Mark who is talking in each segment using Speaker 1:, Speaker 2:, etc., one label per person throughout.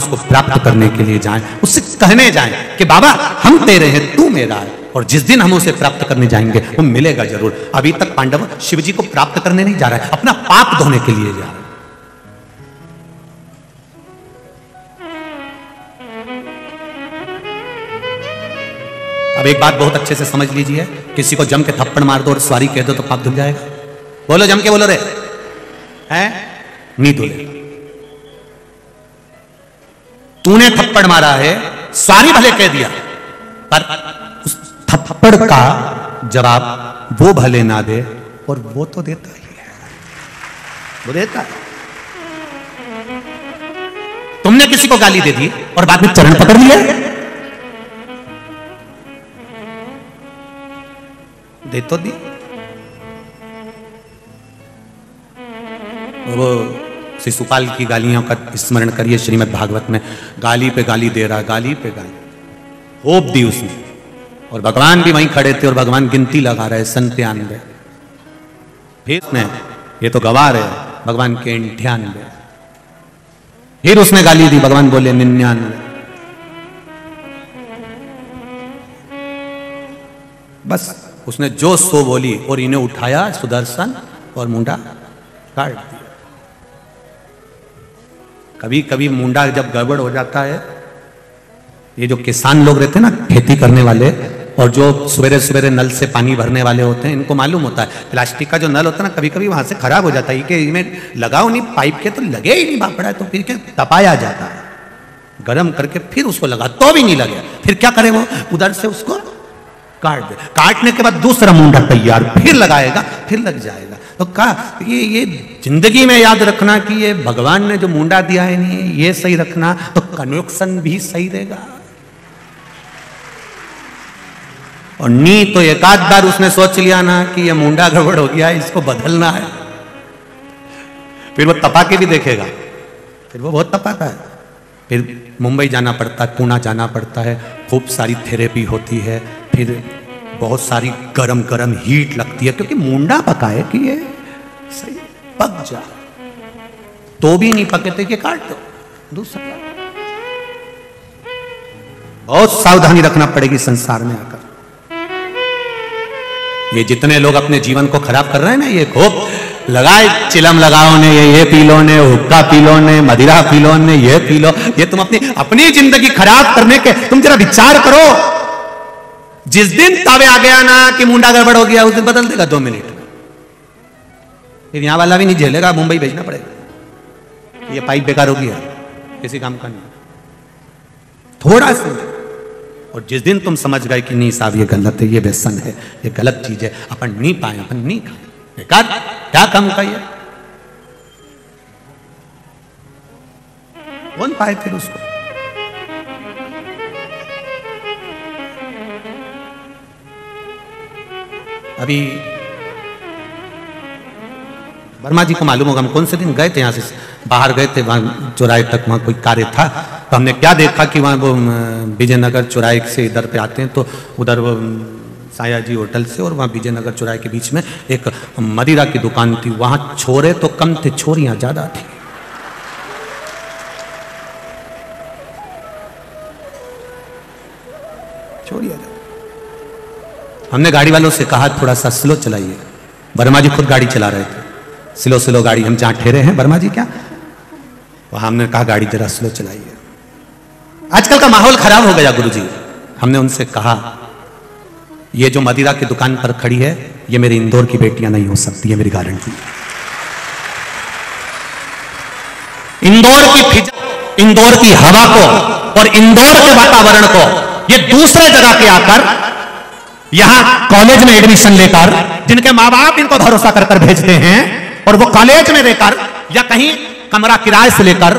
Speaker 1: उसको प्राप्त करने के लिए जाएं, उससे कहने जाएं कि बाबा हम तेरे हैं, तू मेरा है, और जिस दिन हम उसे प्राप्त करने जाएंगे वो मिलेगा जरूर। अभी तक पांडव शिव जी को प्राप्त करने नहीं जा रहा है, अपना पाप धोने के लिए जा रहा है। अब एक बात बहुत अच्छे से समझ लीजिए, किसी को जम के थप्पड़ मार दो और सॉरी कह दो तो पाप धुल जाएगा? बोलो, जम के बोलो रे, हैं? नहीं धुले। तूने थप्पड़ मारा है, सॉरी भले कह दिया, पर उस थप्पड़ का जवाब वो भले ना दे, और वो तो देता ही है, वो देता है। तुमने किसी को गाली दे दी और बाद में चरण पकड़ लिया, दे तो दी। वो शिशुपाल की गालियों का स्मरण करिए, श्रीमद् भागवत में गाली पे गाली दे रहा, गाली पे गाली होप दी उसने, और भगवान भी वहीं खड़े थे और भगवान गिनती लगा रहे 97। फिर उसने, ये तो गवाह है भगवान के 98, फिर उसने गाली दी, भगवान बोले 99। बस उसने जो सो बोली, और इन्हें उठाया सुदर्शन और मुंडा काट दिया। कभी कभी मुंडा जब गड़बड़ हो जाता है, ये जो किसान लोग रहते हैं ना, खेती करने वाले, और जो सवेरे सवेरे नल से पानी भरने वाले होते हैं, इनको मालूम होता है प्लास्टिक का जो नल होता है ना, कभी कभी वहां से खराब हो जाता है, कि इनमें लगाओ नहीं पाइप के, तो लगे ही नहीं बापड़ा है, तो फिर क्या तपाया जाता है, गर्म करके फिर उसको लगा, तो भी नहीं लगे, फिर क्या करे वो, उधर से उसको काट दे, काटने के बाद दूसरा मुंडा तैयार, फिर लगाएगा, फिर लग जाएगा। तो कहा ये जिंदगी में याद रखना कि ये भगवान ने जो मुंडा दिया है नहीं, ये सही रखना, तो कनेक्शन भी सही रहेगा। और नी तो एक आध बार उसने सोच लिया ना कि ये मुंडा गड़बड़ हो गया है, इसको बदलना है, फिर वो तपा के भी देखेगा, फिर वो बहुत तपाता है, फिर मुंबई जाना पड़ता है, पुणे जाना पड़ता है, खूब सारी थेरेपी होती है, फिर बहुत सारी गरम गरम हीट लगती है, क्योंकि मुंडा पका है कि ये सही पक जा, तो भी नहीं पके तो कि काट दो दूसरा। बहुत सावधानी रखना पड़ेगी संसार में आकर। ये जितने लोग अपने जीवन को खराब कर रहे हैं ना, ये खूब लगाए, चिलम लगाओ ने, ये पी लो ने, हुक्का पी लो ने, मदिरा पी लो ने, ये पी लो, ये तुम अपनी जिंदगी खराब करने के, तुम जरा विचार करो। जिस दिन तावे आ गया ना कि मुंडा गड़बड़ हो गया, उस दिन बदल देगा 2 मिनट में, फिर यहां वाला भी नहीं झेलेगा, मुंबई भेजना पड़ेगा, ये पाइप बेकार हो गया, किसी काम का नहीं, थोड़ा सा। और जिस दिन तुम समझ गए कि नहीं साहब ये गलत है, ये व्यसन है, ये गलत चीज है, अपन नहीं पाए, अपन नहीं खाए, बेकार, क्या काम का ये, कौन पाए फिर उसको। अभी वर्मा जी को मालूम होगा, हम कौन से दिन गए थे, यहां से बाहर गए थे, वहां चौराहे तक, वहां कोई कार्य था, तो हमने क्या देखा कि वहां वो विजयनगर चौराहे से इधर पे आते हैं, तो उधर वो साया जी होटल से और वहां विजयनगर चौराहे के बीच में एक मदिरा की दुकान थी, वहां छोरे तो कम थे, छोरियां ज्यादा थी। छोरियां, हमने गाड़ी वालों से कहा थोड़ा सा स्लो चलाइए, वर्मा जी खुद गाड़ी चला रहे थे, स्लो स्लो गाड़ी, हम जहां ठहरे हैं वर्मा जी क्या, वहां हमने कहा गाड़ी जरा स्लो चलाइए, आजकल का माहौल खराब हो गया गुरुजी। हमने उनसे कहा ये जो मदिरा की दुकान पर खड़ी है, ये मेरी इंदौर की बेटियां नहीं हो सकती, है मेरी गारंटी। इंदौर की फिजा, इंदौर की हवा को और इंदौर के वातावरण को ये दूसरे जगह के आकर यहां कॉलेज में एडमिशन लेकर, जिनके मां बाप इनको भरोसा कर कर भेजते हैं, और वो कॉलेज में रहकर या कहीं कमरा किराए से लेकर,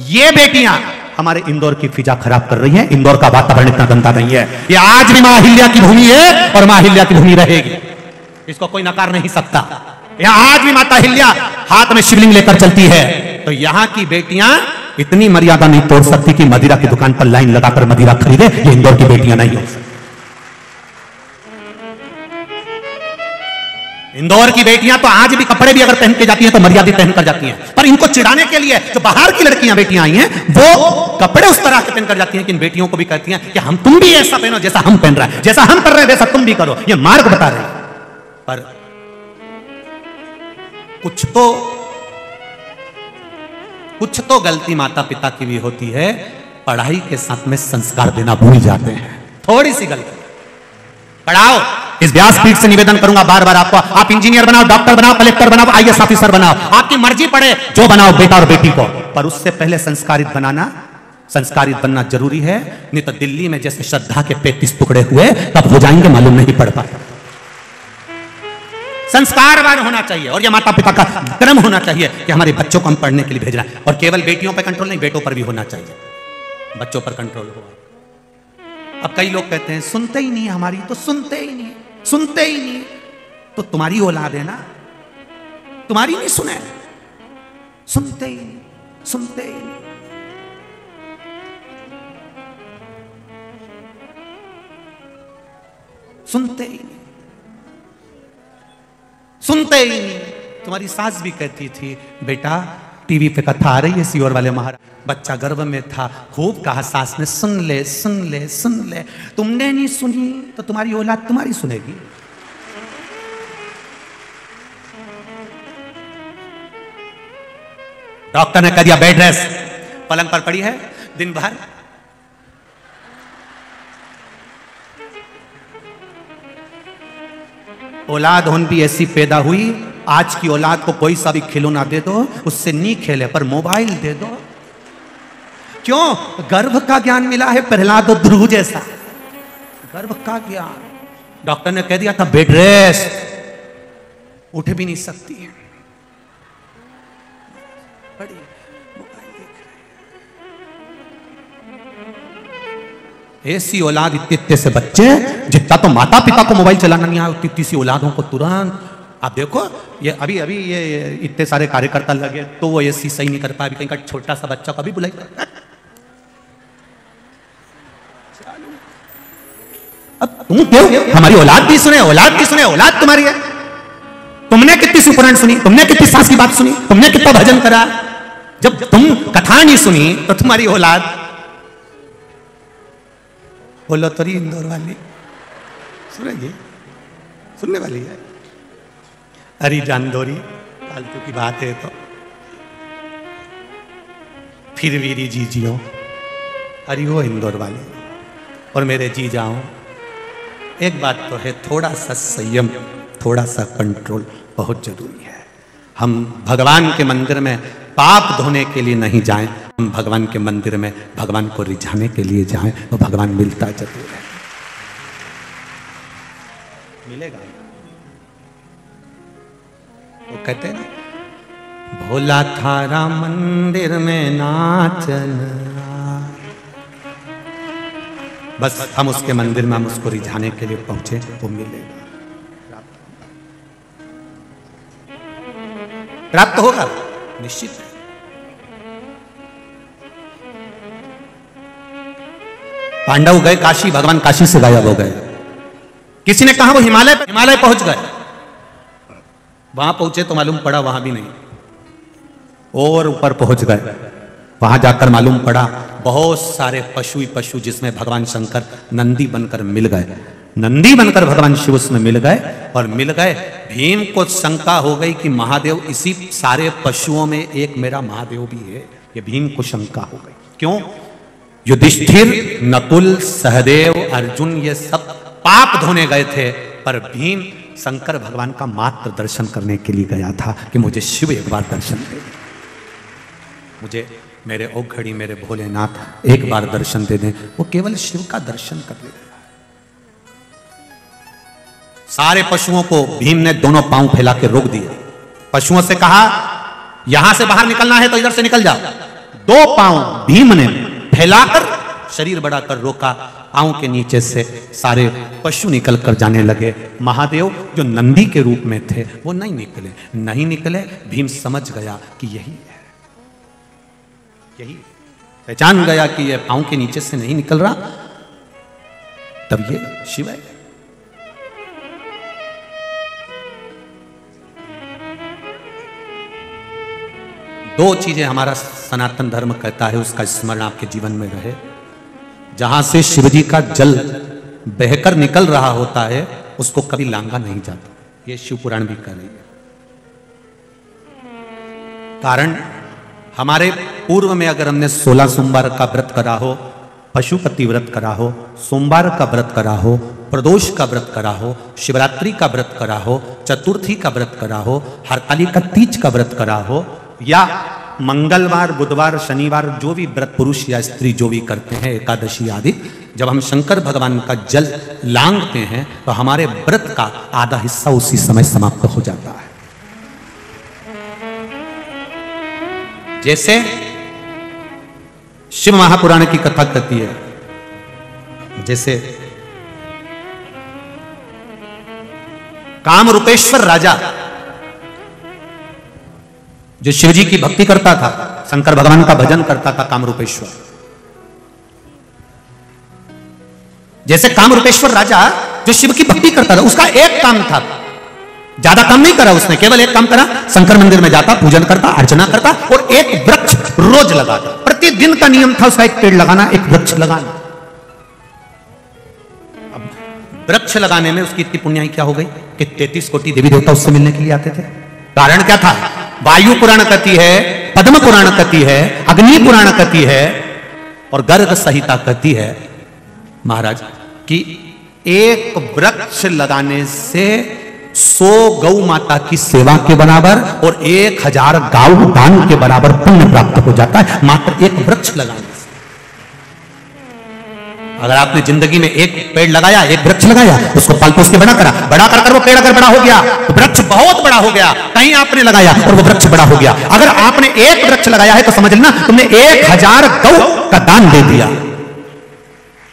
Speaker 1: ये बेटियां हमारे इंदौर की फिजा खराब कर रही हैं। इंदौर का वातावरण इतना गंदा नहीं है, ये आज भी मां अहिल्या की भूमि है और मां अहिल्या की भूमि रहेगी, इसको कोई नकार नहीं सकता। यहां आज भी माता अहिल्या हाथ में शिवलिंग लेकर चलती है, तो यहां की बेटियां इतनी मर्यादा नहीं तोड़ सकती कि मदिरा की दुकान पर लाइन लगाकर मदिरा खरीदे, ये इंदौर की बेटियां नहीं हो सकती। इंदौर की बेटियां तो आज भी कपड़े भी अगर पहन के जाती हैं तो मर्यादित पहनकर जाती हैं, पर इनको चिढ़ाने के लिए जो बाहर की लड़कियां बेटियां आई हैं वो कपड़े उस तरह के पहनकर जाती हैं कि इन बेटियों को भी कहती हैं कि हम तुम भी ऐसा पहनो जैसा हम पहन रहे हैं, जैसा हम कर रहे हैं वैसा तुम भी करो, ये मार्ग बता रहे हैं। पर कुछ तो गलती माता पिता की भी होती है, पढ़ाई के साथ में संस्कार देना भूल जाते हैं, थोड़ी सी गलती। पढ़ाओ, इस व्यासपीठ से निवेदन करूंगा बार बार आपको, आप इंजीनियर बनाओ, डॉक्टर बनाओ, कलेक्टर बनाओ, आईएएस ऑफिसर बनाओ, आपकी मर्जी पड़े जो बनाओ बेटा और बेटी को, पर उससे पहले संस्कारित बनना जरूरी है। नहीं तो दिल्ली में जैसे श्रद्धा के 35 टुकड़े हुए तब हो जाएंगे, मालूम नहीं पड़ पाता। संस्कारवान होना चाहिए और यह माता पिता का कर्म होना चाहिए कि हमारे बच्चों को हम पढ़ने के लिए भेजना है। और केवल बेटियों पर कंट्रोल नहीं, बेटों पर भी होना चाहिए, बच्चों पर कंट्रोल हो। अब कई लोग कहते हैं सुनते ही नहीं, हमारी तो सुनते ही नहीं, सुनते ही नहीं। तो तुम्हारी औलाद है ना, तुम्हारी नहीं सुने, सुनते ही नहीं, सुनते ही नहीं। सुनते ही नहीं, सुनते ही नहीं। तुम्हारी सास भी कहती थी बेटा टीवी पे कथा आ रही है सीहोर वाले महाराज, बच्चा गर्भ में था, खूब कहा सास ने सुन ले सुन ले सुन ले, तुमने नहीं सुनी तो तुम्हारी औलाद तुम्हारी सुनेगी। डॉक्टर ने कह दिया बेड रेस्ट, पलंग पर पड़ी है दिन भर, औलाद होन भी ऐसी पैदा हुई, आज की औलाद को कोई सा भी खिलौना दे दो उससे नहीं खेले, पर मोबाइल दे दो। क्यों? गर्भ का ज्ञान मिला है प्रहलाद और ध्रुव जैसा, गर्भ का ज्ञान। डॉक्टर ने कह दिया था बेड रेस्ट, उठ भी नहीं सकती है, बड़ी मोबाइल देख रहे। ऐसी औलाद, इतने से बच्चे, जितना तो माता पिता को मोबाइल चलाना नहीं आया उतनी तीसरी औलादों को तुरंत। आप देखो ये अभी ये इतने सारे कार्यकर्ता लगे तो वो ऐसी सही नहीं कर पाए, कहीं का छोटा सा बच्चा कभी बुलाई। अब तुम क्यों हमारी औलाद भी सुने, औलाद भी सुने, औलाद तुम्हारी है। तुमने कितनी सुपुराण सुनी, तुमने कितनी सास की बात सुनी, तुमने कितना भजन करा, जब तुम कथा नहीं सुनी तो तुम्हारी औलाद। बोलो तो इंदौर वाली सुनेगी, सुनने वाली है। अरे जानदोरी फालतू की बात है तो फिर वीरी जी जियो, अरे वो इंदौर वाले और मेरे जी जाओ। एक बात तो है, थोड़ा सा संयम, थोड़ा सा कंट्रोल बहुत जरूरी है। हम भगवान के मंदिर में पाप धोने के लिए नहीं जाएं, हम भगवान के मंदिर में भगवान को रिझाने के लिए जाएं, तो भगवान मिलता जरूर है, मिलेगा। वो कहते हैं ना, भोला थारा मंदिर में नाचन, बस हम उसके मंदिर में हम उसको रिझाने के लिए पहुंचे वो मिलेगा, प्राप्त होगा निश्चित है। पांडव गए काशी, भगवान काशी से गायब हो गए। किसी ने कहा वो हिमालय पहुंच गए, वहां पहुंचे तो मालूम पड़ा वहां भी नहीं, और ऊपर पहुंच गए, वहां जाकर मालूम पड़ा बहुत सारे पशु ही पशु, जिसमें भगवान शंकर नंदी बनकर मिल गए, नंदी बनकर भगवान शिव उसमें मिल गए। और मिल गए, भीम को शंका हो गई कि महादेव इसी सारे पशुओं में एक मेरा महादेव भी है, ये भीम को शंका हो गई। क्यों? युधिष्ठिर, नकुल, सहदेव, अर्जुन ये सब पाप धोने गए थे, पर भीम शंकर भगवान का मात्र दर्शन करने के लिए गया था कि मुझे शिव एक बार दर्शन दे, मुझे मेरे औघड़ी मेरे भोलेनाथ एक बार दर्शन दे दें। वो केवल शिव का दर्शन कर ले। सारे पशुओं को भीम ने दोनों पांव फैला के रोक दिए, पशुओं से कहा यहां से बाहर निकलना है तो इधर से निकल जाओ। दो पांव भीम ने फैलाकर शरीर बढ़ाकर रोका, पांव के नीचे से सारे पशु निकल कर जाने लगे। महादेव जो नंदी के रूप में थे वो नहीं निकले। भीम समझ गया कि यही है, यही पहचान गया कि ये पांव के नीचे से नहीं निकल रहा, तब ये शिव है। दो चीजें हमारा सनातन धर्म कहता है, उसका स्मरण आपके जीवन में रहे। जहां से शिवजी का जल बहकर निकल रहा होता है उसको कभी लांगा नहीं जाता, ये शिव पुराण भी कह रही है। कारण हमारे पूर्व में अगर हमने 16 सोमवार का व्रत करा हो, पशुपति व्रत करा हो, सोमवार का व्रत करा हो, प्रदोष का व्रत करा हो, शिवरात्रि का व्रत करा हो, चतुर्थी का व्रत करा हो, हरतालिका तीज का व्रत करा हो, या मंगलवार, बुधवार, शनिवार जो भी व्रत पुरुष या स्त्री जो भी करते हैं, एकादशी आदि, जब हम शंकर भगवान का जल लांघते हैं तो हमारे व्रत का आधा हिस्सा उसी समय समाप्त हो जाता है। जैसे शिव महापुराण की कथा कहती है, जैसे कामरूपेश्वर राजा जो शिवजी की भक्ति करता था, शंकर भगवान का भजन करता था, कामरूपेश्वर, जैसे कामरूपेश्वर राजा जो शिव की भक्ति करता था, उसका एक काम था, ज्यादा काम नहीं करा उसने, केवल एक काम करा, शंकर मंदिर में जाता, पूजन करता, अर्चना करता और एक वृक्ष रोज लगाता। प्रतिदिन का नियम था उसका, एक पेड़ लगाना, एक वृक्ष लगाना। अब वृक्ष लगाने में उसकी इतनी पुण्याई क्या हो गई कि 33 कोटि देवी देवता उससे मिलने के लिए आते थे। कारण क्या था? वायु पुराण कहती है, पद्म पुराण कहती है, अग्नि पुराण कहती है और गर्ग संहिता कहती है महाराज कि एक वृक्ष लगाने से 100 गौ माता की सेवा के बराबर और 1000 गांव दान के बराबर पुण्य प्राप्त हो जाता है, मात्र एक वृक्ष लगाने से। अगर आपने जिंदगी में एक पेड़ लगाया, एक वृक्ष लगाया, उसको पाल पोस के बड़ा करा, बड़ा कर वो पेड़ अगर बड़ा हो गया तो वृक्ष बहुत बड़ा हो गया, कहीं आपने लगाया और वो वृक्ष बड़ा हो गया। अगर आपने एक वृक्ष लगाया है तो समझ लेना तुमने 1000 गौ का दान दे दिया,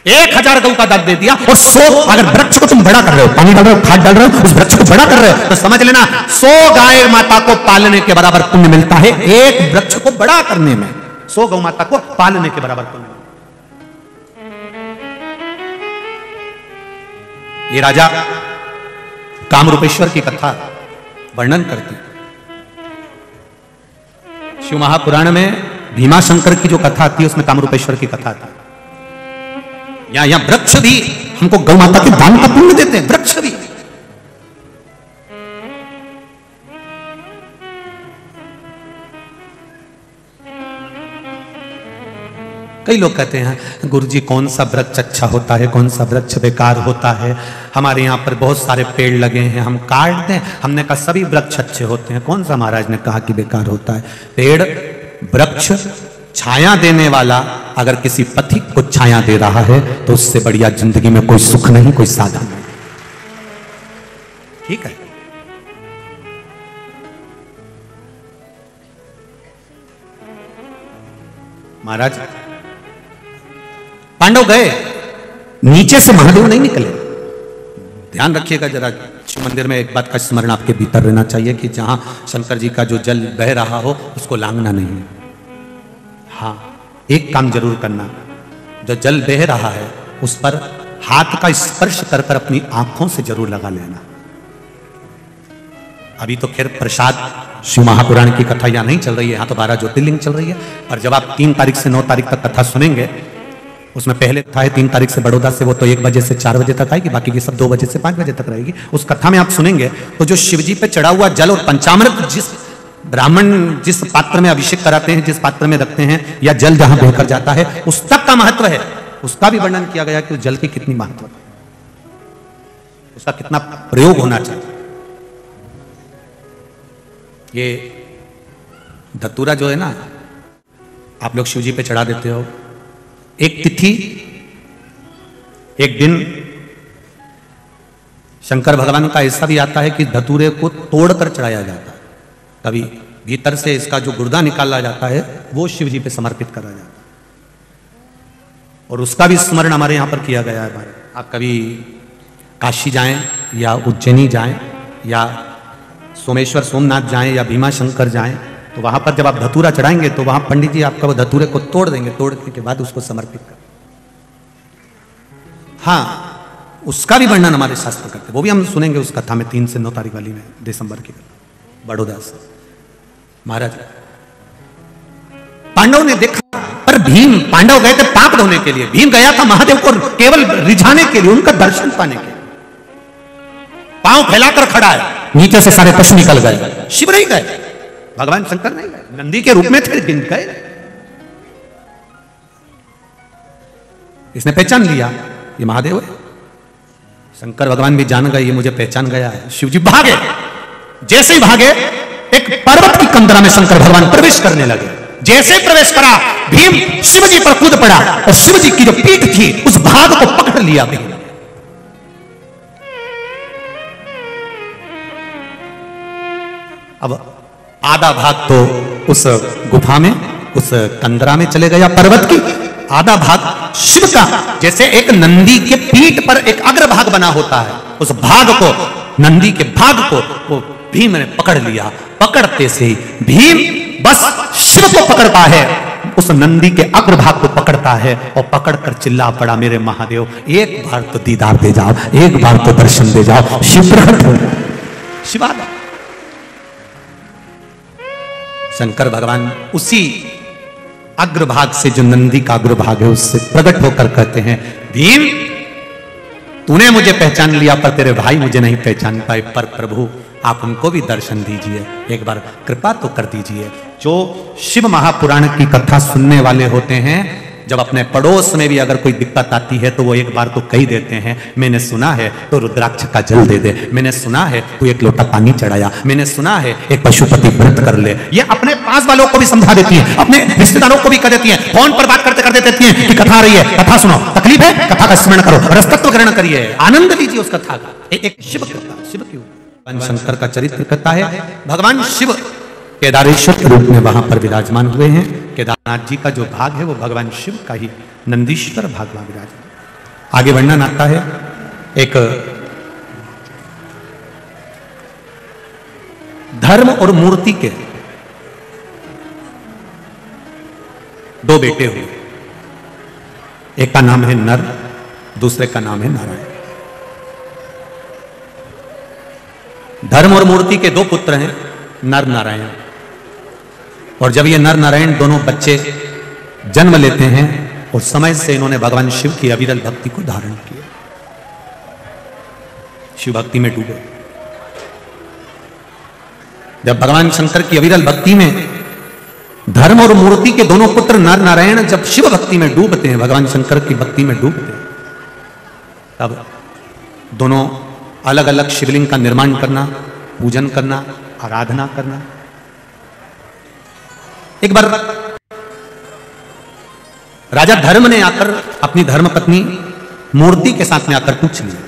Speaker 1: 1000 गौ का दान दे दिया। और 100 अगर वृक्ष को तुम बड़ा कर रहे हो, पानी डाल रहे हो, खाद डाल रहे हो, उस वृक्ष को बड़ा कर रहे हो, तो समझ लेना 100 गाय माता को पालने के बराबर पुण्य मिलता है। एक वृक्ष को बड़ा करने में 100 गौ माता को पालने के बराबर पुण्य। ये राजा कामरूपेश्वर की कथा वर्णन करती। शिव महापुराण में भीमाशंकर की जो कथा आती है उसमें कामरूपेश्वर की कथा आती है। यहां वृक्ष भी हमको गौ माता के दान का पुण्य देते हैं, वृक्ष भी। कई लोग कहते हैं गुरुजी कौन सा वृक्ष अच्छा होता है, कौन सा वृक्ष बेकार होता है, हमारे यहाँ पर बहुत सारे पेड़ लगे हैं, हम काट दें। हमने कहा सभी वृक्ष अच्छे होते हैं। कौन सा महाराज ने कहा कि बेकार होता है? पेड़, वृक्ष छाया देने वाला अगर किसी पथिक को छाया दे रहा है तो उससे बढ़िया जिंदगी में कोई सुख नहीं, कोई साधन नहीं। ठीक है, महाराज पांडव गए, नीचे से महादेव नहीं निकले। ध्यान रखिएगा जरा, शिव मंदिर में एक बात का स्मरण आपके भीतर रहना चाहिए कि जहां शंकर जी का जो जल बह रहा हो उसको लांघना नहीं है। हाँ, एक काम जरूर करना, जो जल बह रहा है उस पर हाथ का स्पर्श कर कर अपनी आंखों से जरूर लगा लेना। अभी तो खैर प्रसाद शिव महापुराण की कथा यहाँ नहीं चल रही है, यहाँ तो 12 ज्योतिर्लिंग चल रही है। और जब आप 3 तारीख से 9 तारीख तक कथा सुनेंगे, उसमें पहले कथा है 3 तारीख से बड़ौदा से, वो तो 1 बजे से 4 बजे तक आएगी, बाकी की सब 2 बजे से 5 बजे तक रहेगी। उस कथा में आप सुनेंगे तो जो शिवजी पे चढ़ा हुआ जल और पंचामृत, जिस ब्राह्मण जिस पात्र में अभिषेक कराते हैं, जिस पात्र में रखते हैं, या जल जहां बहकर जाता है, उस तक का महत्व है। उसका भी वर्णन किया गया कि उस जल की कितनी महत्व है, उसका कितना प्रयोग होना चाहिए। ये धतूरा जो है ना, आप लोग शिवजी पे चढ़ा देते हो। एक तिथि, एक दिन शंकर भगवान का ऐसा भी आता है कि धतूरे को तोड़कर चढ़ाया जाता है। कभी भीतर से इसका जो गुर्दा निकाला जाता है वो शिवजी पे समर्पित करा जाता है, और उसका भी स्मरण हमारे यहां पर किया गया है। आप कभी काशी जाएं या उज्जैनी जाएं या सोमेश्वर सोमनाथ जाएं या भीमाशंकर जाएं, तो वहां पर जब आप धतूरा चढ़ाएंगे तो वहां पंडित जी आपका वो धतूरे को तोड़ देंगे, तोड़ने के बाद उसको समर्पित कर। हाँ, उसका भी वर्णन हमारे शास्त्र करते हैं, वो भी हम सुनेंगे उस कथा में 3 से 9 तारीख वाली में, दिसंबर की बड़ौदा से। महाराज पांडव ने देखा, पर भीम, पांडव गए थे पाप धोने के लिए, भीम गया था महादेव को केवल रिझाने के लिए, उनका दर्शन पाने के लिए। पांव फैलाकर खड़ा है, नीचे से सारे पशु निकल गए, शिव नहीं गए, भगवान शंकर नहीं गए, नंदी के रूप में थे लेकिन गए। इसने पहचान लिया ये महादेव है। शंकर भगवान भी जान गए ये मुझे पहचान गया है। शिव जी भागे, जैसे ही भागे एक पर्वत की कंदरा में शंकर भगवान प्रवेश करने लगे। जैसे प्रवेश करा भीम शिव जी पर कूद पड़ा और शिव जी की जो पीठ थी उस भाग को पकड़ लिया भीम। अब आधा भाग तो उस गुफा में, उस कंदरा में चले गया पर्वत की, आधा भाग शिव का, जैसे एक नंदी के पीठ पर एक अग्रभाग बना होता है, उस भाग को, नंदी के भाग को वो भीम ने पकड़ लिया। पकड़ते से भीम बस शिव को पकड़ता है, उस नंदी के अग्रभाग को पकड़ता है और पकड़कर चिल्ला पड़ा, मेरे महादेव एक बार तो दीदार दे जाओ, एक बार तो दर्शन दे जाओ। शिव प्रकट हो, शिवाला शंकर भगवान उसी अग्रभाग से, जो नंदी का अग्रभाग है, उससे प्रकट होकर कहते हैं, भीम तूने मुझे पहचान लिया पर तेरे भाई मुझे नहीं पहचान पाए, पर प्रभु आप उनको भी दर्शन दीजिए, एक बार कृपा तो कर दीजिए। जो शिव महापुराण की कथा सुनने वाले होते हैं, जब अपने पड़ोस में भी अगर कोई दिक्कत आती है तो वो एक बार तो कही देते हैं, मैंने सुना है तो रुद्राक्ष का जल दे दे, मैंने सुना है तो एक लोटा पानी चढ़ाया, मैंने सुना है एक पशुपति व्रत कर ले। ये अपने पास वालों को भी समझा देती है, अपने रिश्तेदारों को भी कह देती है, फोन पर बात करते करते देती है कि कथा आ रही है, कथा सुनो, तकलीफ है कथा का स्मरण करो, रसतत्व ग्रहण करिए, आनंद लीजिए उस कथा का। एक शिव कथा, शिव की भगवान शंकर का चरित्र कथा है। भगवान शिव केदारेश्वर के रूप में वहां पर विराजमान हुए हैं। केदारनाथ जी का जो भाग है वो भगवान शिव का ही नंदीश्वर भाग में विराजमान। आगे वर्णन आता है, एक धर्म और मूर्ति के दो बेटे हुए, एक का नाम है नर, दूसरे का नाम है नारायण। धर्म और मूर्ति के दो पुत्र हैं, नर नारायण। और जब ये नर नारायण दोनों बच्चे जन्म लेते हैं उस समय से इन्होंने भगवान शिव की अविरल भक्ति को धारण किया, शिव भक्ति में डूबे। जब भगवान शंकर की अविरल भक्ति में धर्म और मूर्ति के दोनों पुत्र नर नारायण जब शिव भक्ति में डूबते हैं, भगवान शंकर की भक्ति में डूबते हैं, तब दोनों अलग अलग शिवलिंग का निर्माण करना, पूजन करना, आराधना करना। एक बार राजा धर्म ने आकर अपनी धर्म पत्नी मूर्ति के साथ में आकर पूछ लिया।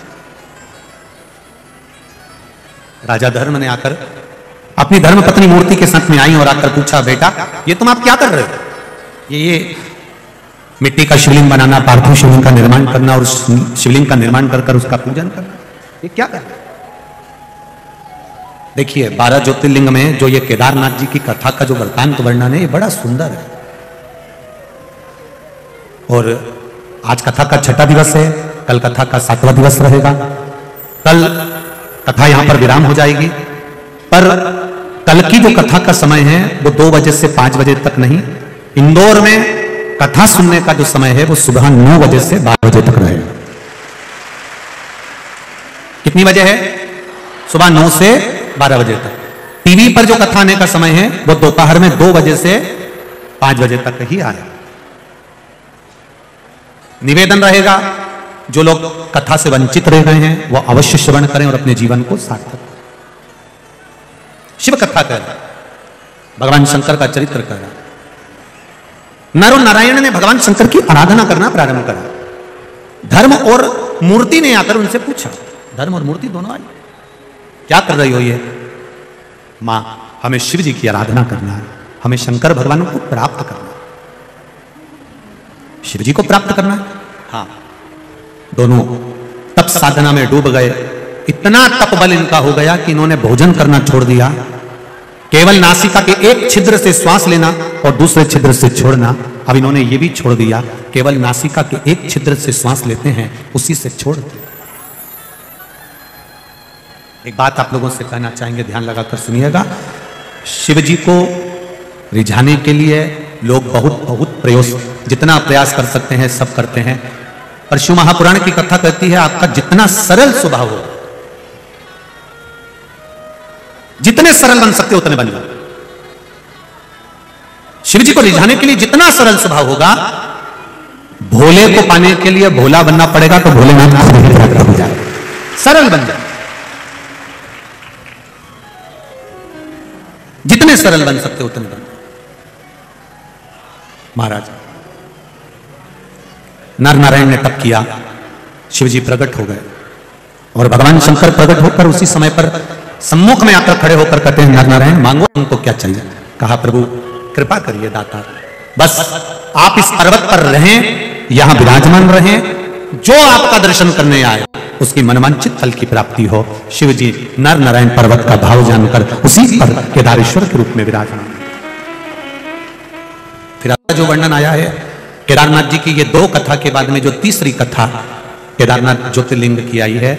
Speaker 1: राजा धर्म ने आकर अपनी धर्म पत्नी मूर्ति के साथ में आई और आकर पूछा, बेटा ये तुम आप क्या कर रहे हो? ये मिट्टी का शिवलिंग बनाना, पार्थिव शिवलिंग का निर्माण करना और शिवलिंग का निर्माण कर कर उसका पूजन करना, ये क्या कर रहे हो? देखिए 12 ज्योतिर्लिंग में जो ये केदारनाथ जी की कथा का जो वृत्तांत वर्णन है ये बड़ा सुंदर है। और आज कथा का 6ठा दिवस है, कल कथा का 7वां दिवस रहेगा। कल कथा यहां पर विराम हो जाएगी, पर कल की जो कथा का समय है वो 2 बजे से 5 बजे तक नहीं, इंदौर में कथा सुनने का जो समय है वो सुबह 9 बजे से 12 बजे तक रहेगा। कितनी बजे है? सुबह 9 से 12 बजे तक। टीवी पर जो कथा आने का समय है वो दोपहर में 2 बजे से 5 बजे तक ही आए। निवेदन रहेगा, जो लोग कथा से वंचित रह गए हैं वो अवश्य श्रवण करें और अपने जीवन को सार्थक। शिव कथा कर भगवान शंकर का चरित्र कर नर और नारायण ने भगवान शंकर की आराधना करना प्रारंभ करा। धर्म और मूर्ति ने आकर उनसे पूछा, धर्म और मूर्ति दोनों आई, क्या कर रही हो? ये मां हमें शिव जी की आराधना करना है, हमें शंकर भगवान को प्राप्त करना है, शिव जी को प्राप्त करना है। हाँ, दोनों तप साधना में डूब गए। इतना तप बल इनका हो गया कि इन्होंने भोजन करना छोड़ दिया, केवल नासिका के एक छिद्र से श्वास लेना और दूसरे छिद्र से छोड़ना। अब इन्होंने ये भी छोड़ दिया, केवल नासिका के एक छिद्र से श्वास लेते हैं, उसी से छोड़ दिया। एक बात आप लोगों से कहना चाहेंगे, ध्यान लगाकर सुनिएगा। शिव जी को रिझाने के लिए लोग बहुत प्रयास, जितना प्रयास कर सकते हैं सब करते हैं, पर शिव महापुराण की कथा कहती है आपका जितना सरल स्वभाव हो, जितने सरल बन सकते उतने बन जाओ। शिव जी को रिझाने के लिए जितना सरल स्वभाव होगा, भोले को पाने के लिए भोला बनना पड़ेगा तो भोलेनाथ खुद ही प्रकट हो जाए। सरल बन जाए, जितने सरल बन सकते उतने बन। महाराज नर नारायण ने तप किया, शिव जी प्रकट हो गए और भगवान शंकर प्रकट होकर उसी समय पर सम्मुख में आकर खड़े होकर कहते हैं, नर नारायण मांगो तुमको क्या चाहिए। कहा प्रभु कृपा करिए दाता, बस आप इस पर्वत पर रहें, यहां विराजमान रहें, जो आपका दर्शन करने आए उसकी मनवांछित फल की प्राप्ति हो। शिव जी नर नारायण पर्वत का भाव जानकर उसी पर केदारेश्वर के रूप में विराजमान। फिर जो वर्णन आया है केदारनाथ जी की, ये दो कथा के बाद में जो तीसरी कथा केदारनाथ ज्योतिर्लिंग की आई है,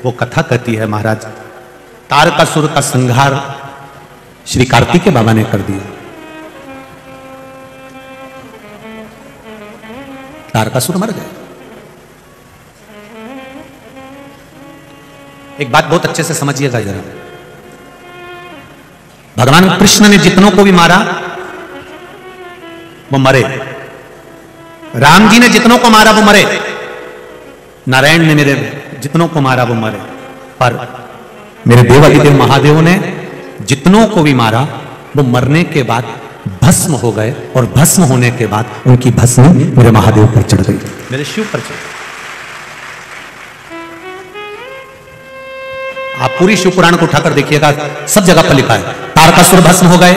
Speaker 1: वो कथा कहती है महाराज तारकासुर का संहार श्री कार्तिकेय बाबा ने कर दिया। तारकासुर मर गए। एक बात बहुत अच्छे से समझिएगा जरा, भगवान कृष्ण ने जितनों को भी मारा वो मरे, राम जी ने जितनों को मारा वो मरे, नारायण ने मेरे जितनों को मारा वो मरे, पर मेरे देवाधिदेव महादेव ने जितनों को भी मारा वो मरने के बाद भस्म हो गए, और भस्म होने के बाद उनकी भस्म मेरे महादेव पर चढ़ गई, मेरे शिव पर चढ़। आप पूरी शिव पुराण को उठाकर देखिएगा, सब जगह पर लिखा है तारकासुर भस्म हो गए,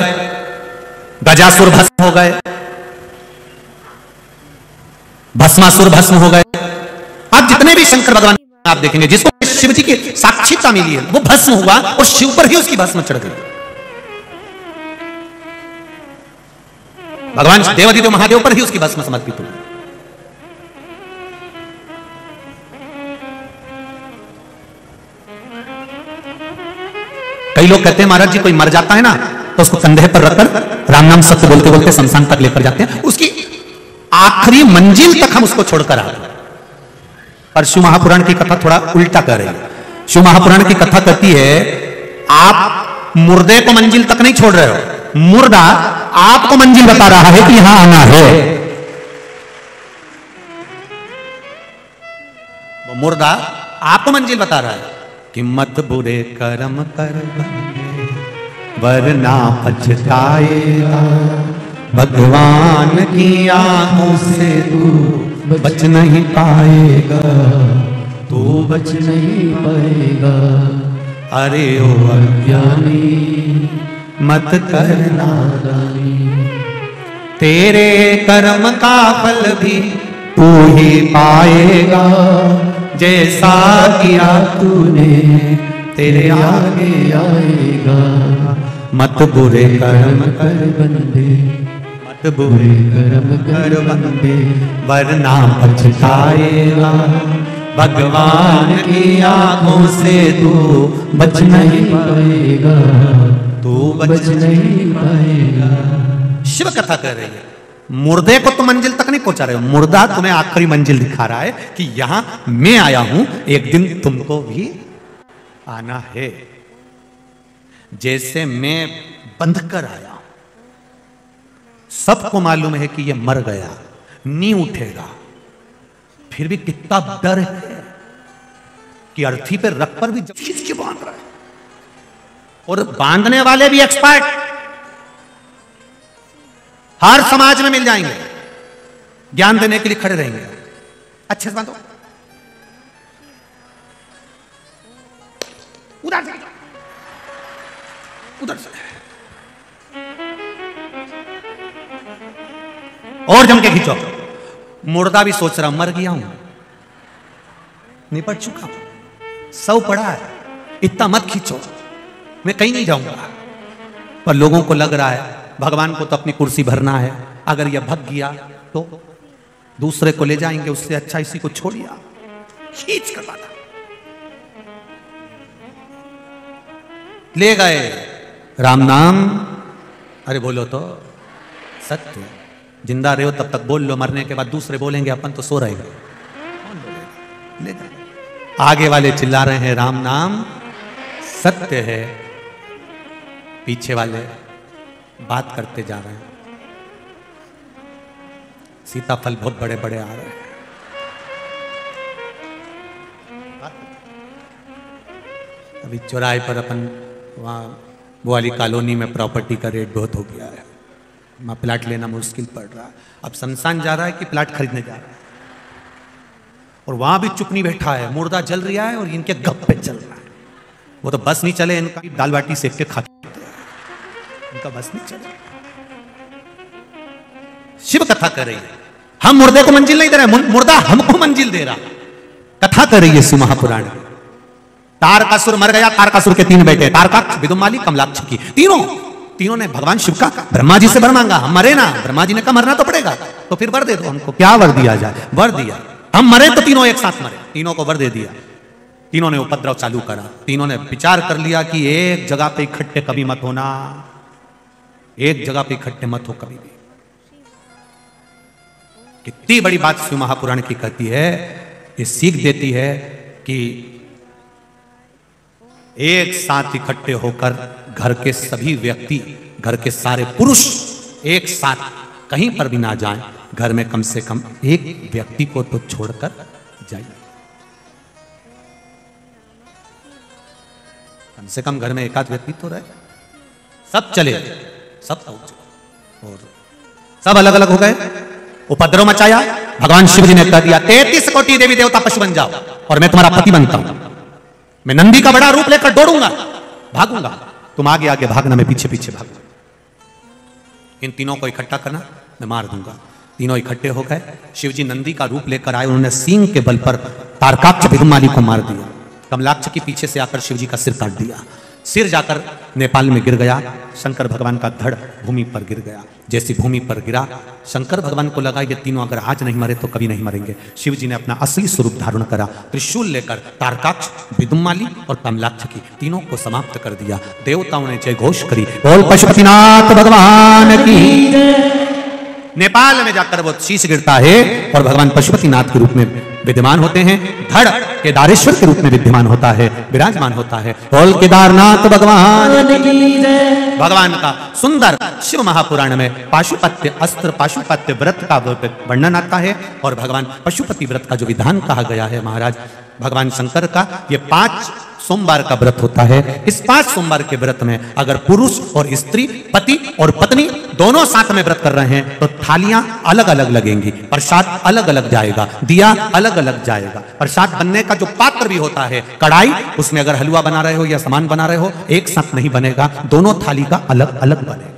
Speaker 1: गजासुर भस्म हो गए, भस्मासुर भस्म हो गए। आप जितने भी शंकर भगवान आप देखेंगे जिसको शिव जी की साक्षिता मिली है वो भस्म हुआ और शिव पर ही उसकी भस्म चढ़ गई। भगवान देवादिदेव महादेव पर ही उसकी भस्म समर्पित हुई। कई लोग कहते हैं महाराज जी कोई मर जाता है ना तो उसको कंधे पर रखकर राम नाम सत्य बोलते बोलते शमशान तक लेकर जाते हैं, उसकी आखिरी मंजिल तक हम उसको छोड़कर आ रहे। पर शिव महापुराण की कथा थोड़ा उल्टा कर रही है। शिव महापुराण की कथा कहती है आप मुर्दे को मंजिल तक नहीं छोड़ रहे हो, मुर्दा आपको मंजिल बता रहा है कि यहां आना है। वो मुर्दा आपको मंजिल बता रहा है कि मत बुरे कर्म कर वरना पछताएगा, भगवान की आंखों से तू बच नहीं पाएगा, तू बच नहीं पाएगा। अरे ओ अज्ञानी मत करना दानी, तेरे कर्म का फल भी तू ही पाएगा, जैसा किया तूने तेरे आगे आएगा। मत बुरे कर्म कर बंदे, मत बुरे कर्म कर बंदे, वरना पछताएगा, भगवान की आंखों से तू बच नहीं पाएगा, तू बच नहीं पाएगा। शिव कथा कह रही है मुर्दे को तो मंजिल तक नहीं पहुंचा रहे हो, मुर्दा तुम्हें आखिरी मंजिल दिखा रहा है कि यहां मैं आया हूं, एक दिन तुमको भी आना है। जैसे मैं बंध कर आया, सबको मालूम है कि ये मर गया, नहीं उठेगा, फिर भी कितना डर है कि अर्थी पे रख कर भी खींच के बांध रहा है, और बांधने वाले भी एक्सपर्ट हर समाज में मिल जाएंगे, ज्ञान देने के लिए खड़े रहेंगे। अच्छे से बांधो, उधर से उधर से और जम के खींचो। मुर्दा भी सोच रहा मर गया हूं, निपट चुका हूं, सब पड़ा है, इतना मत खींचो, मैं कहीं नहीं जाऊंगा। पर लोगों को लग रहा है भगवान को तो अपनी कुर्सी भरना है, अगर यह भग गया तो दूसरे को ले जाएंगे, उससे अच्छा इसी को छोड़िया, खींच कर बांधा। ले गए राम नाम, अरे बोलो तो सत्य। जिंदा रहे हो तब तक बोल लो, मरने के बाद दूसरे बोलेंगे, अपन तो सो रहेगा, कौन बोलेगा? ले जाओ। आगे वाले चिल्ला रहे हैं राम नाम सत्य है, पीछे वाले बात करते जा रहे हैं। सीताफल बहुत बड़े बड़े आ रहे हैं। अभी चौराहे पर अपन वहाँ वो वाली कॉलोनी में प्रॉपर्टी का रेट बहुत हो गया है, वहाँ प्लाट लेना मुश्किल पड़ रहा है। अब शमशान जा रहा है कि प्लाट खरीदने जा रहा है, और वहाँ भी चुप नहीं बैठा है, मुर्दा जल रहा है और इनके गप्पे चल रहा है। वो तो बस नहीं चले, इनका दाल बाटी सेक के खाते हैं, इनका बस नहीं चले। शिव कथा कर रही है, हम मुर्दे को मंजिल नहीं दे रहे, मुर्दा हमको मंजिल दे रहा। कथा कर रही है शिव महापुराण। तारकासुर मर गया, तारकासुर के 3 बेटे, तारकाक्ष, विदुमाली, कमलाक्ष की, तीनों ने भगवान शिव का ब्रह्मा जी से वर मांगा। हम मरे ना, ब्रह्मा जी ने कहा मरना तो पड़ेगा, तो फिर वर दे दो हमको। क्या वर दिया जाए? वर दिया, हम मरे तो तीनों एक साथ मरे, तीनों को वर दे दिया। तीनों ने उपद्रव चालू करा, तीनों ने विचार कर लिया कि एक जगह पे इकट्ठे कभी मत होना, एक जगह पे इकट्ठे मत हो कभी भी। कितनी बड़ी बात शिव महापुराण की कहती है, ये सीख देती है कि एक साथ इकट्ठे होकर घर के सभी व्यक्ति, घर के सारे पुरुष एक साथ कहीं पर भी ना जाएं, घर में कम से कम एक व्यक्ति को तो छोड़कर जाइए। कम से कम घर में एकाध व्यक्ति तो रहे, सब चले, सब और सब अलग अलग हो गए, उपद्रव मचाया। भगवान शिव जी ने कह दिया 33 कोटि देवी देवता पशु बन जाओ और मैं तुम्हारा पति बनता हूं। मैं नंदी का बड़ा रूप लेकर दौड़ूंगा, भागूंगा, तुम आगे आगे भागना, मैं पीछे पीछे भागूंगा। इन तीनों को इकट्ठा करना, मैं मार दूंगा। तीनों इकट्ठे हो गए, शिव जी नंदी का रूप लेकर आए, उन्होंने सींग के बल पर तारकाक्ष विदुमाली को मार दिया। कमलाक्ष की पीछे से आकर शिव जी का सिर काट दिया, सिर जाकर नेपाल में गिर गया। शंकर भगवान का धड़ भूमि पर गिर गया। जैसी भूमि पर गिरा, शंकर भगवान को लगा ये तीनों अगर आज नहीं मरे तो कभी नहीं मरेंगे। शिव जी ने अपना असली स्वरूप धारण करा, त्रिशूल लेकर तारकाक्ष, विदुमाली और कमलाक्ष की तीनों को समाप्त कर दिया। देवताओं ने जय घोष करी, बोल पशुपतिनाथ भगवान की। नेपाल में जाकर वो शीश गिरता है और भगवान पशुपतिनाथ के रूप में विद्यमान होते हैं। धड़ केदारेश्वर के रूप में विद्यमान होता है, विराजमान होता है। बोल केदारनाथ भगवान की। भगवान का सुंदर शिव महापुराण में पाशुपत्य अस्त्र, पाशुपत्य व्रत का वर्णन आता है और भगवान पशुपति व्रत का जो विधान कहा गया है महाराज भगवान शंकर का, ये 5 सोमवार का व्रत होता है। इस 5 सोमवार के व्रत में अगर पुरुष और स्त्री, पति और पत्नी दोनों साथ में व्रत कर रहे हैं तो थालियां अलग अलग लगेंगी, प्रसाद अलग अलग जाएगा, दिया अलग अलग जाएगा। प्रसाद बनने का जो पात्र भी होता है, कढ़ाई, उसमें अगर हलवा बना रहे हो या सामान बना रहे हो, एक साथ नहीं बनेगा, दोनों थाली का अलग अलग बनेगा।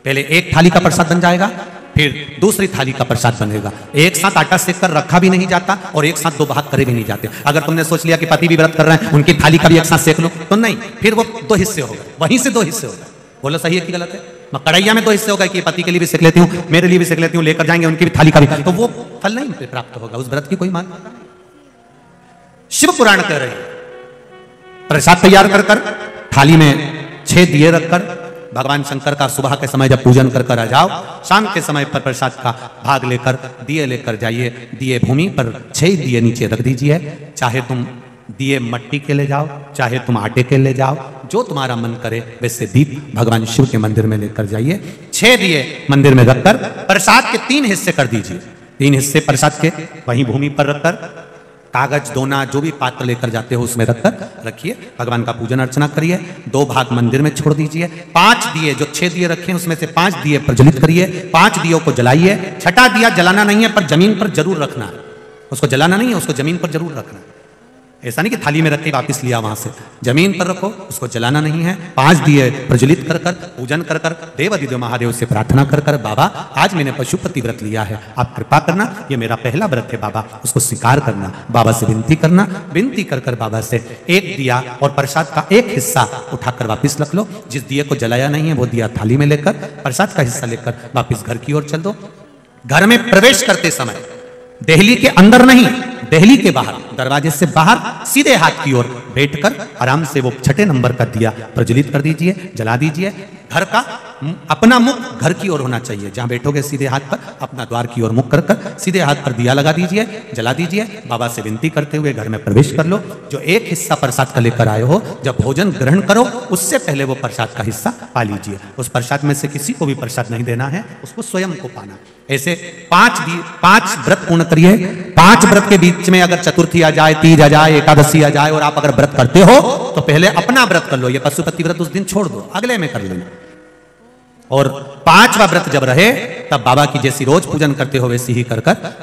Speaker 1: पहले एक थाली का प्रसाद बन जाएगा, फिर दूसरी थाली का प्रसाद बनेगा। एक साथ आटा सेक कर रखा भी नहीं जाता और एक साथ 2 भाग करे भी नहीं जाते। अगर तुमने सोच लिया कि पति भी व्रत कर रहे हैं, उनकी थाली का भी एक साथ सेक लो, तो नहीं, फिर वो 2 हिस्से हो गए, वहीं से 2 हिस्से हो गए। बोलो सही है कि गलत है? मैं कढ़ैया में 2 हिस्से हो गए कि पति के लिए भी सेक लेती हूँ, मेरे लिए भी सेक लेती हूँ, लेकर जाएंगे उनकी भी थाली का भी, तो वो फल नहीं प्राप्त होगा, उस व्रत की कोई मान। शिव पुराण कह रहे प्रसाद तैयार कर कर थाली में 6 दिए रखकर भगवान शंकर का सुबह के समय जब पूजन कर कर आ जाओ, शाम के समय पर प्रसाद का भाग लेकर दिए लेकर जाइए। दिए भूमि पर 6 दिए नीचे रख दीजिए। चाहे तुम दिए मट्टी के ले जाओ, चाहे तुम आटे के ले जाओ, जो तुम्हारा मन करे वैसे दीप भगवान शिव के मंदिर में लेकर जाइए। 6 दिए मंदिर में रखकर प्रसाद के 3 हिस्से कर दीजिए। 3 हिस्से प्रसाद के वहीं भूमि पर रखकर कागज, दोना, जो भी पात्र लेकर जाते हो उसमें रखकर रखिए। भगवान का पूजन अर्चना करिए। 2 भाग मंदिर में छोड़ दीजिए। 5 दिए, जो 6 दिए रखे हैं उसमें से 5 दिए प्रज्वलित करिए। 5 दियों को जलाइए। 6ठा दिया जलाना नहीं है, पर जमीन पर जरूर रखना है। उसको जलाना नहीं है, उसको जमीन पर जरूर रखना है। ऐसा नहीं कि थाली में रख के वापिस लिया वहां से, जमीन पर रखो, उसको जलाना नहीं है। 5 दिए प्रज्वलित कर कर पूजन कर कर देवादिदेव महादेव से प्रार्थना कर कर, बाबा आज मैंने पशुपति व्रत लिया है, आप कृपा करना, ये मेरा पहला व्रत है बाबा, उसको स्वीकार करना। बाबा से विनती करना। विनती कर कर बाबा से 1 दिया और प्रसाद का 1 हिस्सा उठाकर वापिस रख लो। जिस दिए को जलाया नहीं है वो दिया थाली में लेकर प्रसाद का हिस्सा लेकर वापिस घर की ओर चल दो। घर में प्रवेश करते समय देहली के अंदर नहीं, देहली के बाहर, दरवाजे से बाहर सीधे हाथ की ओर बैठकर आराम से वो 6ठे नंबर का दिया प्रज्वलित कर दीजिए, जला दीजिए। घर का अपना मुख घर की ओर होना चाहिए। जहां बैठोगे सीधे हाथ पर अपना द्वार की ओर मुख कर सीधे हाथ पर दिया लगा दीजिए, जला दीजिए। बाबा से विनती करते हुए घर में प्रवेश कर लो। जो एक हिस्सा प्रसाद का लेकर आए हो, जब भोजन ग्रहण करो उससे पहले वो प्रसाद का हिस्सा पा लीजिए। उस प्रसाद में से किसी को भी प्रसाद नहीं देना है, उसको स्वयं को पाना। ऐसे 5 व्रत पूर्ण करिए। 5 व्रत के बीच में अगर चतुर्थी आ जाए, तीज आ जाए, एकादशी आ जाए और आप अगर व्रत करते हो तो पहले अपना व्रत कर लो। ये पशुपति व्रत उस दिन छोड़ दो, अगले में कर लेना। और 5वां व्रत जब रहे तब बाबा की जैसी रोज पूजन करते हो वैसी ही कर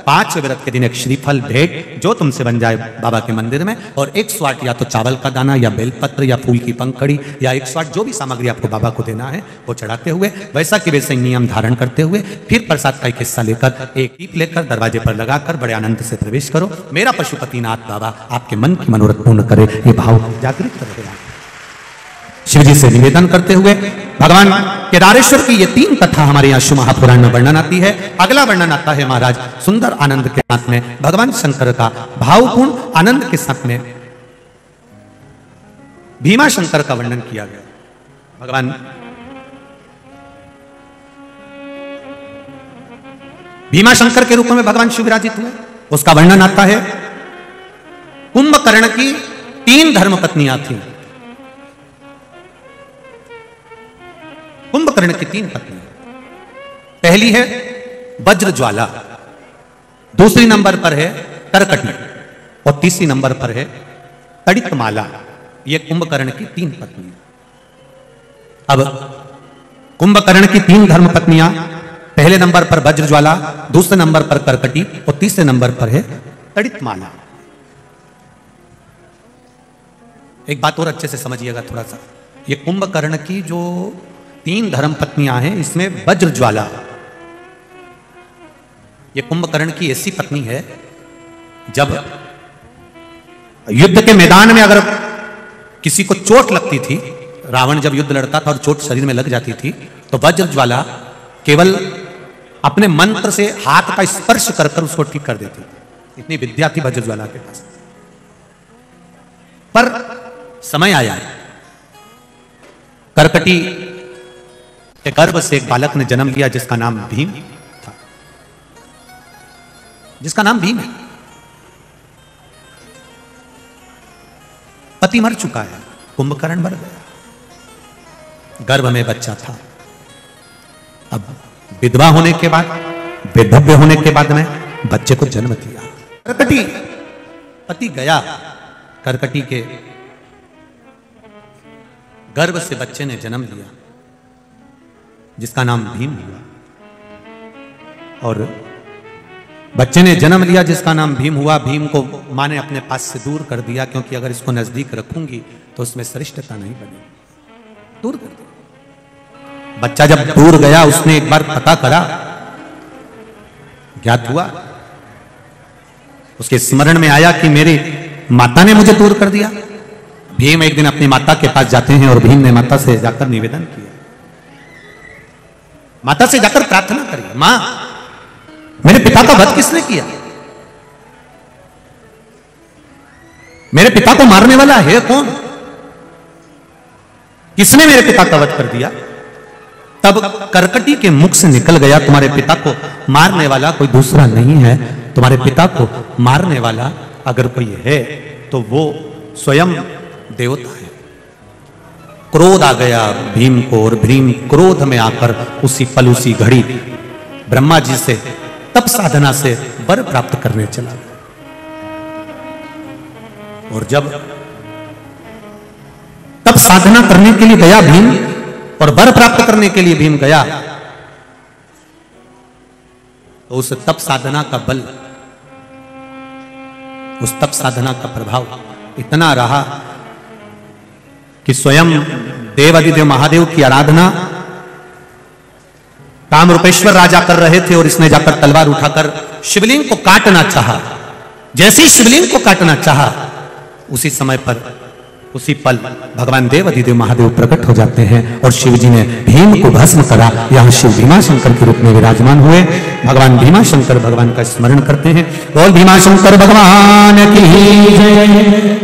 Speaker 1: 5वें व्रत के दिन एक श्रीफल भेंट जो तुमसे बन जाए बाबा के मंदिर में, और 108 या तो चावल का दाना या बेलपत्र या फूल की पंखड़ी या 108 जो भी सामग्री आपको बाबा को देना है वो चढ़ाते हुए वैसा कि वैसे नियम धारण करते हुए फिर प्रसाद का एक हिस्सा लेकर एक दीप लेकर दरवाजे पर लगाकर बड़े आनंद से प्रवेश करो। मेरा पशुपतिनाथ बाबा आपके मन की मनोरथ पूर्ण करे, ये भाव जागृत रहेगा। शिव जी से निवेदन करते हुए भगवान केदारेश्वर की ये 3 कथा हमारे यहाँ शिव महापुराण में वर्णन आती है। अगला वर्णन आता है महाराज सुंदर आनंद के साथ में भगवान शंकर का भावपूर्ण आनंद के साथ में भीमा शंकर का वर्णन किया गया। भगवान भीमा शंकर के रूप में भगवान शिव विराजित हुए, उसका वर्णन आता है। कुंभकर्ण की 3 धर्म पत्नियां थी। कुंभकर्ण की 3 पत्नियां, पहली है वज्रज्वाला, दूसरी नंबर पर है करकटी और तीसरी नंबर पर है तड़ितमाला। ये कुंभकर्ण की 3 पत्नियां। अब कुंभकर्ण की 3 धर्म पत्नियां, पहले नंबर पर वज्रज्वाला, दूसरे नंबर पर करकटी और तीसरे नंबर पर है तड़ितमाला। एक बात और अच्छे से समझिएगा थोड़ा सा, ये कुंभकर्ण की जो 3 धर्म पत्नियां हैं इसमें वज्रज्वाला ये कुंभकर्ण की ऐसी पत्नी है जब युद्ध के मैदान में अगर किसी को चोट लगती थी, रावण जब युद्ध लड़ता था और चोट शरीर में लग जाती थी तो वज्रज्वाला केवल अपने मंत्र से हाथ का स्पर्श कर कर उसको ठीक कर देती थी। इतनी विद्या थी वज्रज्वाला के पास। पर समय आया, करकटी के गर्भ से एक बालक ने जन्म लिया जिसका नाम भीम था, जिसका नाम भीम है। पति मर चुका है, कुंभकर्ण मर गया, गर्भ में बच्चा था। अब विधवा होने के बाद, विधव्य होने के बाद में बच्चे को जन्म दिया। करकटी पति गया, करकटी के गर्भ से बच्चे ने जन्म लिया जिसका नाम भीम हुआ। और बच्चे ने जन्म लिया जिसका नाम भीम हुआ। भीम को मां ने अपने पास से दूर कर दिया क्योंकि अगर इसको नजदीक रखूंगी तो उसमें श्रेष्ठता नहीं बनेगी, दूर कर दिया। बच्चा जब दूर गया उसने एक बार पता करा, ज्ञात हुआ, उसके स्मरण में आया कि मेरी माता ने मुझे दूर कर दिया। भीम एक दिन अपनी माता के पास जाते हैं और भीम ने माता से जाकर निवेदन किया, माता से जाकर प्रार्थना करिए, मां मेरे पिता का वध किसने किया? मेरे पिता को मारने वाला है कौन? किसने मेरे पिता का वध कर दिया? तब करकटी के मुख से निकल गया, तुम्हारे पिता को मारने वाला कोई दूसरा नहीं है, तुम्हारे पिता को मारने वाला अगर कोई है तो वो स्वयं देवता है। क्रोध आ गया भीम को और भीम क्रोध में आकर उसी पल उसी घड़ी ब्रह्मा जी से तप साधना से वर प्राप्त करने चला। और जब तप साधना करने के लिए गया भीम और वर प्राप्त करने के लिए भीम गया तो उस तप साधना का बल, उस तप साधना का प्रभाव इतना रहा कि स्वयं देवादिदेव महादेव की आराधना कामरूपेश्वर राजा कर रहे थे और इसने जाकर तलवार उठाकर शिवलिंग को काटना चाहा। जैसे ही शिवलिंग को काटना चाहा उसी समय पर, उसी पल भगवान देवादिदेव महादेव प्रकट हो जाते हैं और शिव जी ने भीम को भस्म करा। यहां शिव भीमा शंकर के रूप में विराजमान हुए। भगवान भीमा शंकर भगवान का स्मरण करते हैं। बोल भीमा शंकर भगवान की जय।